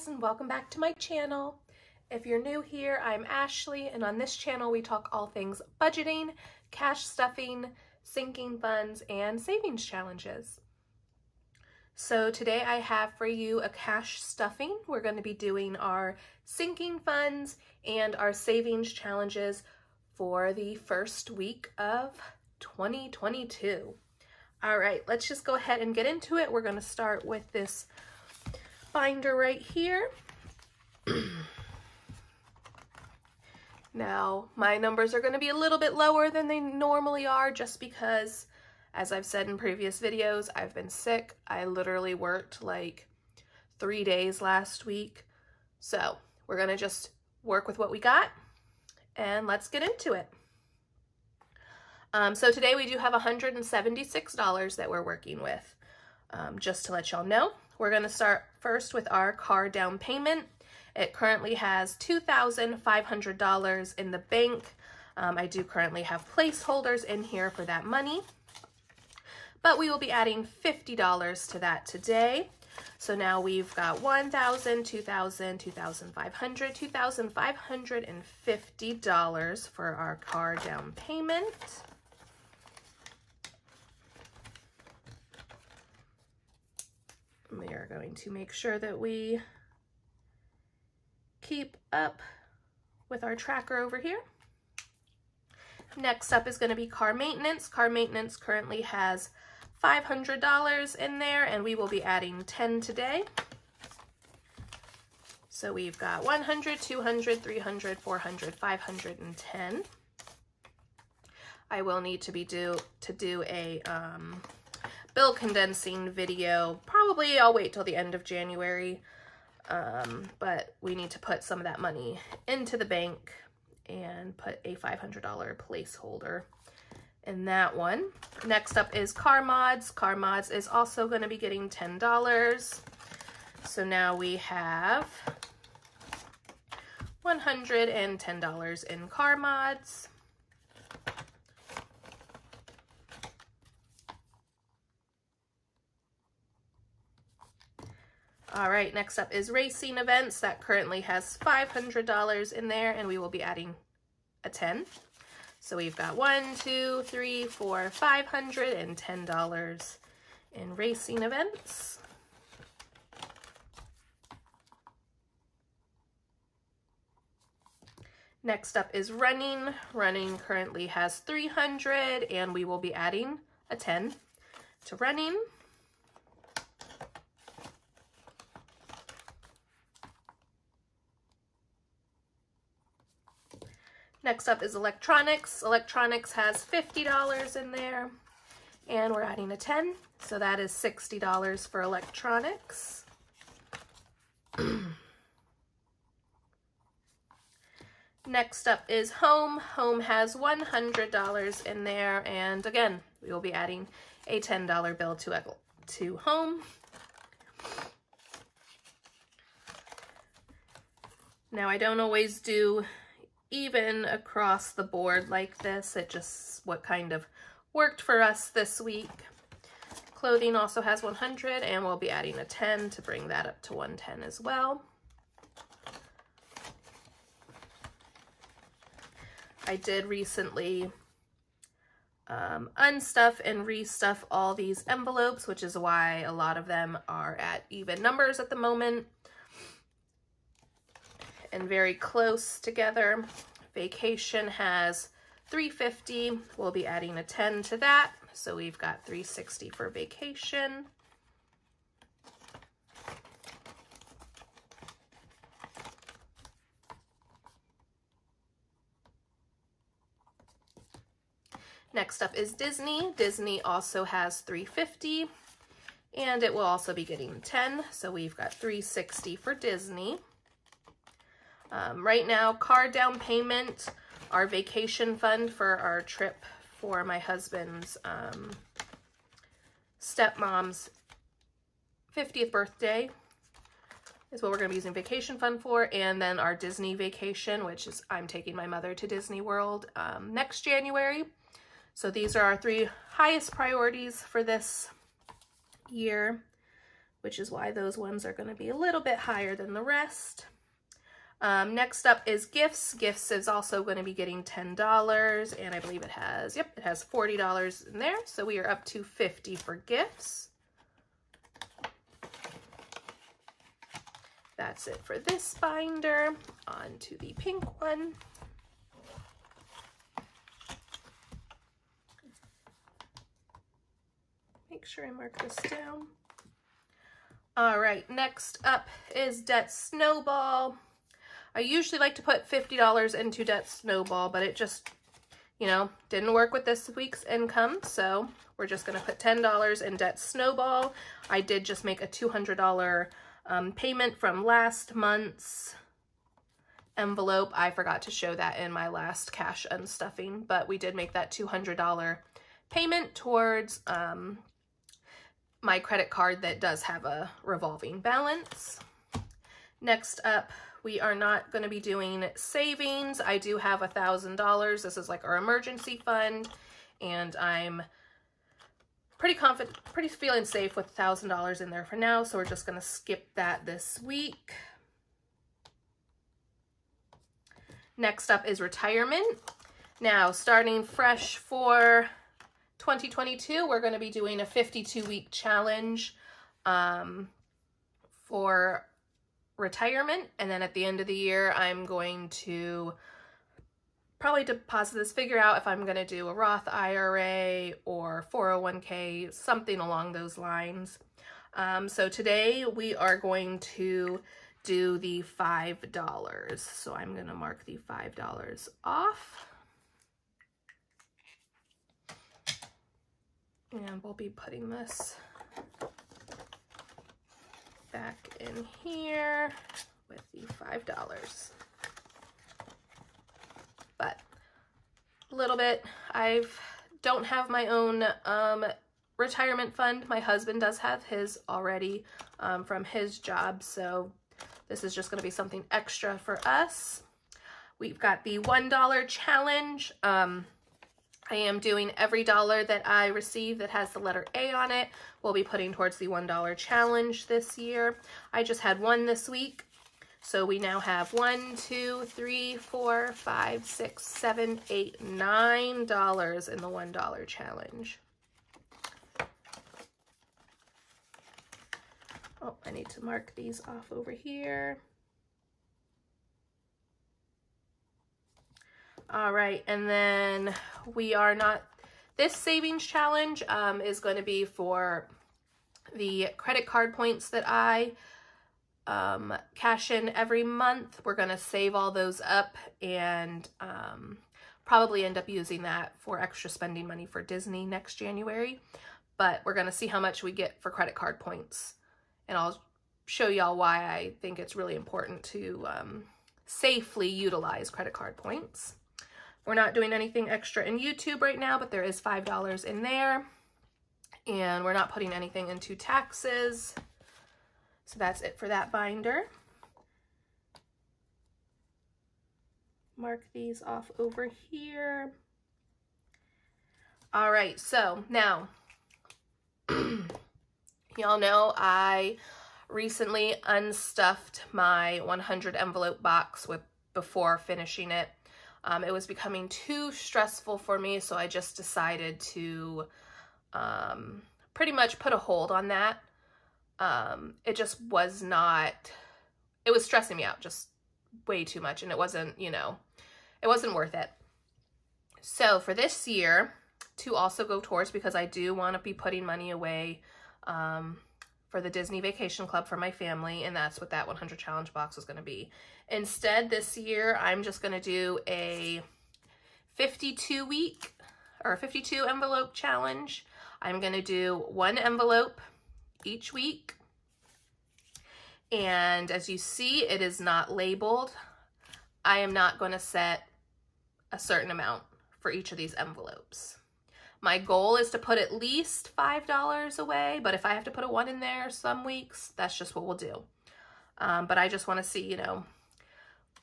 guys, and welcome back to my channel. If you're new here, I'm Ashley, and on this channel we talk all things budgeting, cash stuffing, sinking funds, and savings challenges. So today I have for you a cash stuffing. We're going to be doing our sinking funds and our savings challenges for the first week of 2022. All right, let's just go ahead and get into it. We're going to start with this binder right here. Now, my numbers are going to be a little bit lower than they normally are just because, as I've said in previous videos, I've been sick. I literally worked like 3 days last week. So we're going to just work with what we got and let's get into it. So today we do have $176 that we're working with. Just to let y'all know, we're going to start first with our car down payment. It currently has $2,500 in the bank. I do currently have placeholders in here for that money, but we will be adding $50 to that today. So now we've got $1,000, $2,000, $2,500, $2,550 for our car down payment. We are going to make sure that we keep up with our tracker over here. Next up is going to be car maintenance. Car maintenance currently has $500 in there, and we will be adding 10 today. So we've got 100, 200, 300, 400, 510. I will need to do a bill condensing video. Probably I'll wait till the end of January, but we need to put some of that money into the bank and put a $500 placeholder in that one. Next up is car mods. Car mods is also going to be getting $10. So now we have $110 in car mods. All right, next up is racing events. That currently has $500 in there, and we will be adding a 10. So we've got $1, $2, $3, $4, $510 in racing events. Next up is running. Running currently has $300, and we will be adding a 10 to running. Next up is electronics. Electronics has $50 in there, and we're adding a 10, so that is $60 for electronics. Next up is home. Home has $100 in there, and again, we will be adding a $10 bill to home. Now, I don't always do even across the board like this. It just what kind of worked for us this week. Clothing also has 100, and we'll be adding a 10 to bring that up to 110 as well. I did recently unstuff and restuff all these envelopes, which is why a lot of them are at even numbers at the moment and very close together. Vacation has $350. We'll be adding a 10 to that. So we've got $360 for vacation. Next up is Disney. Disney also has $350, and it will also be getting 10. So we've got $360 for Disney. Right now, car down payment, our vacation fund for our trip for my husband's stepmom's 50th birthday is what we're going to be using vacation fund for. And then our Disney vacation, which is I'm taking my mother to Disney World next January. So these are our 3 highest priorities for this year. which is why those ones are going to be a little bit higher than the rest. Next up is gifts. Gifts is also going to be getting $10, and I believe it has, yep, it has $40 in there. So we are up to $50 for gifts. That's it for this binder. On to the pink one. Make sure I mark this down. All right, next up is Debt Snowball. I usually like to put $50 into Debt Snowball, but it just, you know, didn't work with this week's income, so we're just going to put $10 in Debt Snowball. I did just make a $200 payment from last month's envelope. I forgot to show that in my last cash unstuffing, but we did make that $200 payment towards my credit card that does have a revolving balance. Next up, we are not going to be doing savings. I do have $1,000. This is like our emergency fund, and I'm pretty confident, pretty feeling safe with $1,000 in there for now, so we're just going to skip that this week. Next up is retirement. Now, starting fresh for 2022, we're going to be doing a 52-week challenge for retirement, and then at the end of the year I'm going to probably deposit this, figure out if I'm going to do a Roth IRA or 401k, something along those lines. So today we are going to do the $5. So I'm going to mark the $5 off. And we'll be putting this back in here with the $5. But a little bit, don't have my own retirement fund. My husband does have his already from his job, so this is just going to be something extra for us. We've got the $1 challenge. I am doing every dollar that I receive that has the letter A on it. We'll be putting towards the $1 challenge this year. I just had one this week. So we now have $1, $2, $3, $4, $5, $6, $7, $8, $9 in the $1 challenge. Oh, I need to mark these off over here. All right, and then this savings challenge is going to be for the credit card points that I cash in every month. We're going to save all those up and probably end up using that for extra spending money for Disney next January. But we're going to see how much we get for credit card points. And I'll show y'all why I think it's really important to safely utilize credit card points. We're not doing anything extra in YouTube right now, but there is $5 in there. And we're not putting anything into taxes. So that's it for that binder. Mark these off over here. All right, so now, y'all know I recently unstuffed my 100 envelope box before finishing it. It was becoming too stressful for me, so I just decided to pretty much put a hold on that. It just was not, it was stressing me out just way too much, and it wasn't, you know, it wasn't worth it. So for this year, to also go towards, because I do want to be putting money away for the Disney Vacation Club for my family, and that's what that 100 challenge box was going to be. Instead, this year, I'm just going to do a 52-week or 52 envelope challenge. I'm going to do one envelope each week. And as you see, it is not labeled. I am not going to set a certain amount for each of these envelopes. My goal is to put at least $5 away, but if I have to put a 1 in there some weeks, that's just what we'll do. But I just want to see, you know,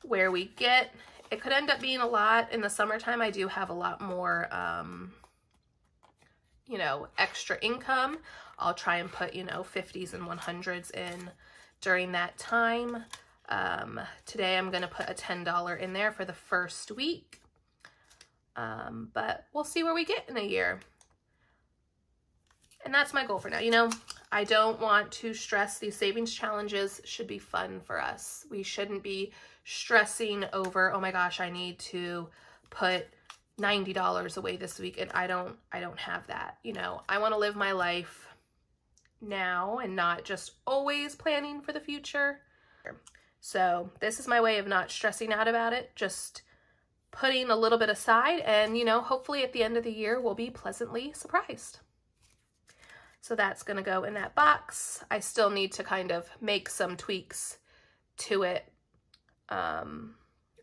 where we get. It could end up being a lot. In the summertime, I do have a lot more, you know, extra income, I'll try and put, you know, 50s and 100s in during that time. Today I'm going to put a $10 in there for the first week. But we'll see where we get in a year. And that's my goal for now. You know, I don't want to stress. These savings challenges should be fun for us. We shouldn't be stressing over, oh my gosh, I need to put $90 away this week, and I don't have that. You know, I want to live my life now and not just always planning for the future. So this is my way of not stressing out about it, just putting a little bit aside, and, you know, hopefully at the end of the year, we'll be pleasantly surprised. So that's going to go in that box. I still need to kind of make some tweaks to it. I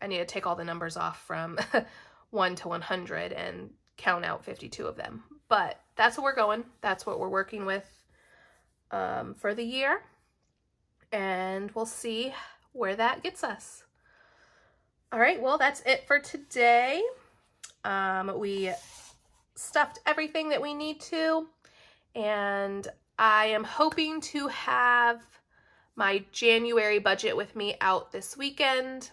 need to take all the numbers off from 1 to 100 and count out 52 of them. But that's what we're going. That's what we're working with for the year. And we'll see where that gets us. All right, well, that's it for today. We stuffed everything that we need to. And I am hoping to have my January budget with me out this weekend.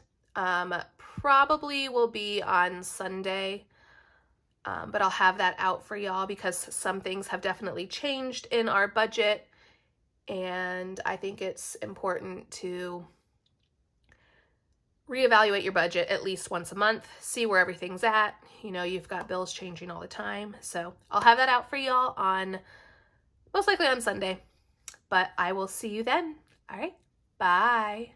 Probably will be on Sunday, but I'll have that out for y'all because some things have definitely changed in our budget, and I think it's important to reevaluate your budget at least once a month, see where everything's at. You know, you've got bills changing all the time, so I'll have that out for y'all on most likely on Sunday, but I will see you then. All right, bye.